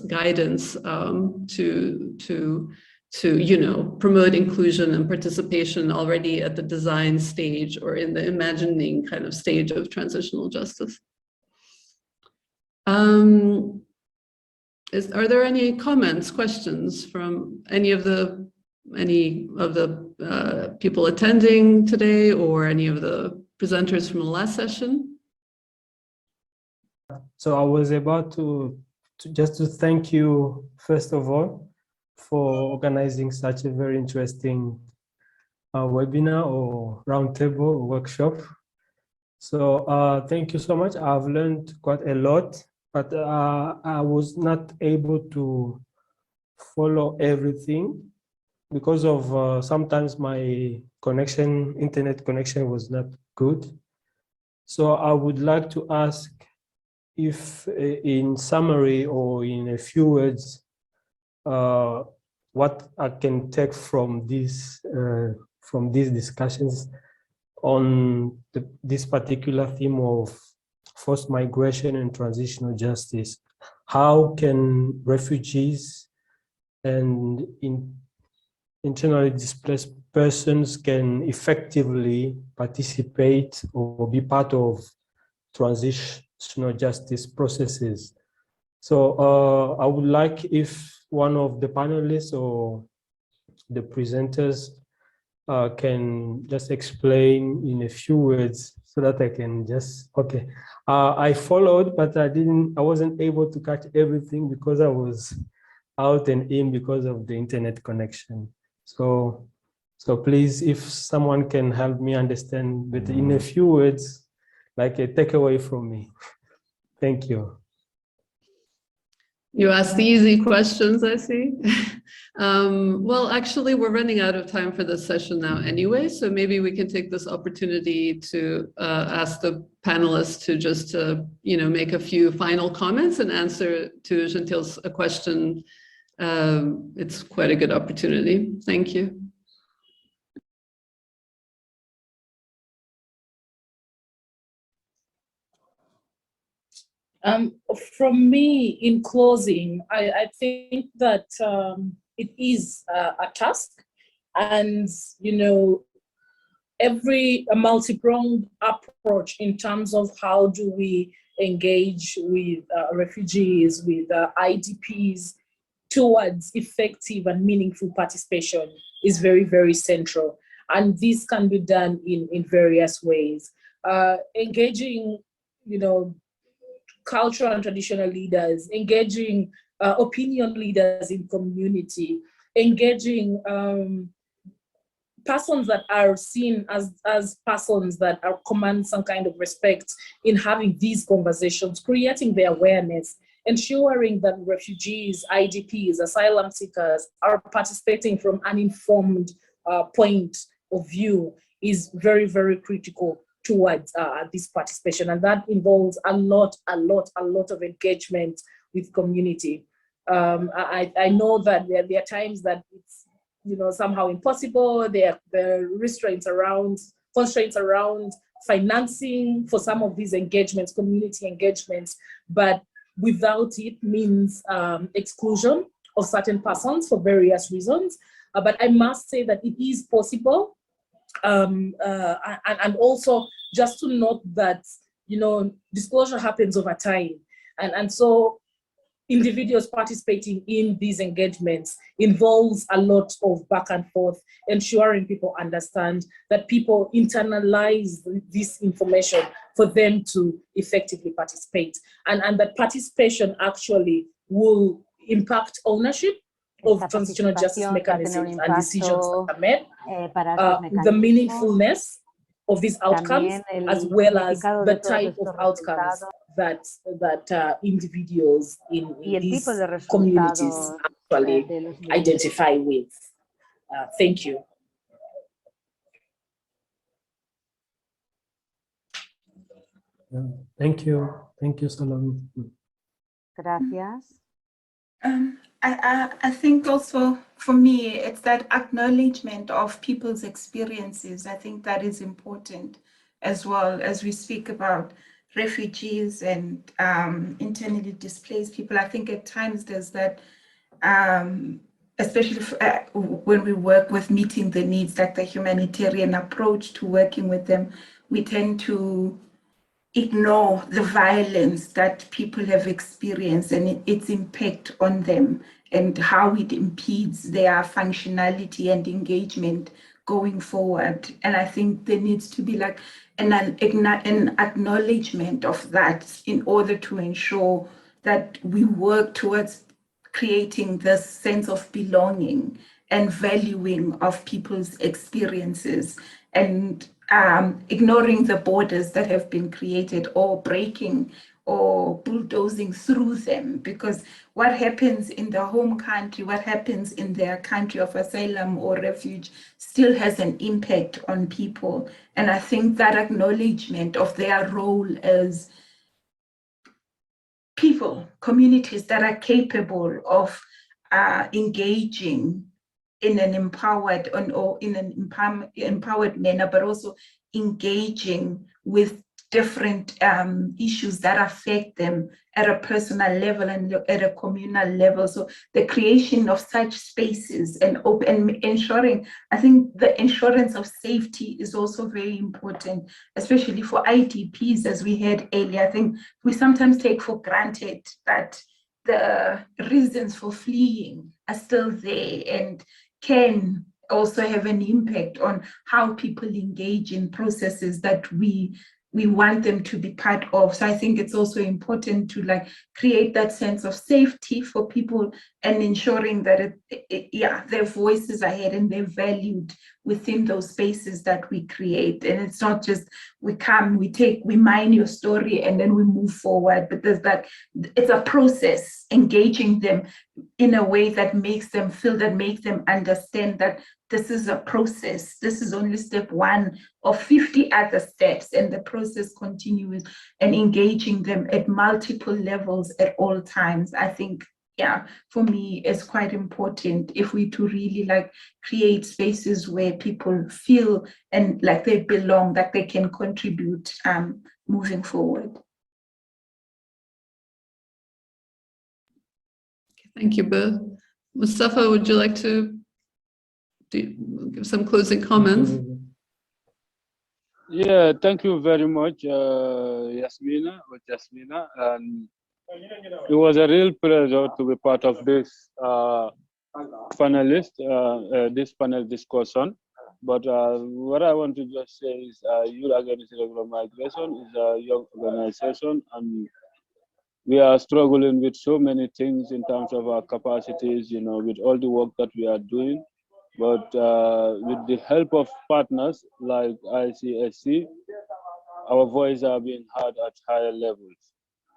guidance to to, you know, promote inclusion and participation already at the design stage or in the imagining kind of stage of transitional justice. Are there any comments, questions from any of the people attending today or any of the presenters from the last session? So I was about to thank you, first of all, for organizing such a very interesting webinar or roundtable or workshop. So thank you so much. I've learned quite a lot, but I was not able to follow everything because of sometimes my connection, internet connection was not good. So I would like to ask if in summary or in a few words, what I can take from these discussions on this particular theme of forced migration and transitional justice. How can refugees and internally displaced persons can effectively participate or be part of transitional justice processes? So I would like if one of the panelists or the presenters can just explain in a few words so that I can just, okay. I followed, but I wasn't able to catch everything because I was out and in because of the internet connection. So please, if someone can help me understand, but in a few words, like a takeaway from me. Thank you. You asked the easy questions, I see. Well, actually, we're running out of time for this session now anyway, so maybe we can take this opportunity to ask the panelists to just, you know, make a few final comments and answer to Gentil's question. It's quite a good opportunity. Thank you. From me, in closing, I think that it is a task, and you know, a multi-pronged approach in terms of how do we engage with refugees, with IDPs towards effective and meaningful participation is very, very central. And this can be done in various ways. Engaging, you know, cultural and traditional leaders, engaging opinion leaders in community, engaging persons that are seen as persons that command some kind of respect in having these conversations, creating the awareness, ensuring that refugees, IDPs, asylum seekers are participating from an informed point of view is very, very critical towards this participation. And that involves a lot of engagement with community. I know that there are times that it's, you know, somehow impossible. There are constraints around financing for some of these engagements, community engagements, but without it means exclusion of certain persons for various reasons. But I must say that it is possible. And also just to note that, you know, disclosure happens over time. And so individuals participating in these engagements involves a lot of back and forth, ensuring people understand, that people internalize this information for them to effectively participate. And that participation actually will impact ownership of transitional justice mechanisms and decisions that are made, the meaningfulness of these outcomes, as well as the type of outcomes that individuals in these communities actually identify with. Thank you. Thank you. Thank you, Salome. Gracias. I think also for me, it's that acknowledgement of people's experiences. I think that is important as well as we speak about refugees and internally displaced people. I think at times there's that especially when we work with meeting the needs, like the humanitarian approach to working with them, we tend to ignore the violence that people have experienced and its impact on them and how it impedes their functionality and engagement going forward. And I think there needs to be like an acknowledgement of that in order to ensure that we work towards creating this sense of belonging and valuing of people's experiences, and ignoring the borders that have been created or breaking or bulldozing through them, because what happens in the home country, what happens in their country of asylum or refuge still has an impact on people. And I think that acknowledgement of their role as people, communities that are capable of engaging in an empowered or in an empowered manner, but also engaging with different issues that affect them at a personal level and at a communal level. So the creation of such spaces and ensuring, I think the insurance of safety is also very important, especially for IDPs, as we heard earlier. I think we sometimes take for granted that the reasons for fleeing are still there and can also have an impact on how people engage in processes that we want them to be part of. So I think it's also important to like create that sense of safety for people and ensuring that their voices are heard and they're valued within those spaces that we create. And it's not just we come, we mine your story and then we move forward, but there's that, it's a process, engaging them in a way that makes them feel, that makes them understand that this is a process. This is only step one of 50 other steps, and the process continues, and engaging them at multiple levels at all times. I think, for me, it's quite important if we to really like create spaces where people feel and like they belong, that they can contribute moving forward. Thank you both. Mustafa, would you like to give some closing comments? Yeah, thank you very much, Yasmina. And it was a real pleasure to be part of this this panel discussion. But what I want to just say is Youth Against Irregular Migration is a young organization, and we are struggling with so many things in terms of our capacities, with all the work that we are doing. But with the help of partners like ICSC, our voices are being heard at higher levels.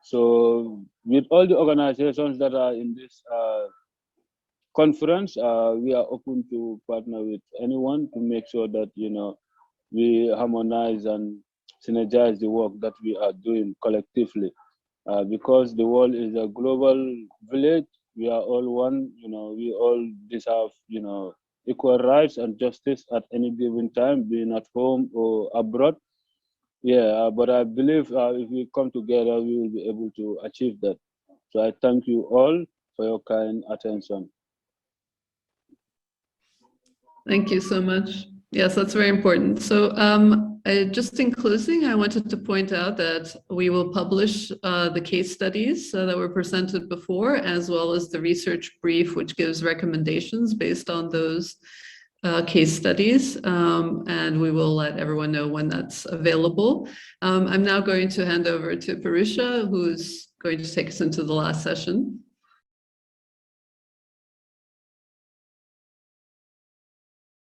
So with all the organizations that are in this conference, we are open to partner with anyone to make sure that, we harmonize and synergize the work that we are doing collectively. Because the world is a global village, we are all one, we all deserve, equal rights and justice at any given time, being at home or abroad. But I believe if we come together, we will be able to achieve that. So I thank you all for your kind attention. Thank you so much. Yes, that's very important. So just in closing, I wanted to point out that we will publish the case studies that were presented before, as well as the research brief, which gives recommendations based on those case studies, and we will let everyone know when that's available. I'm now going to hand over to Purusha, who's going to take us into the last session.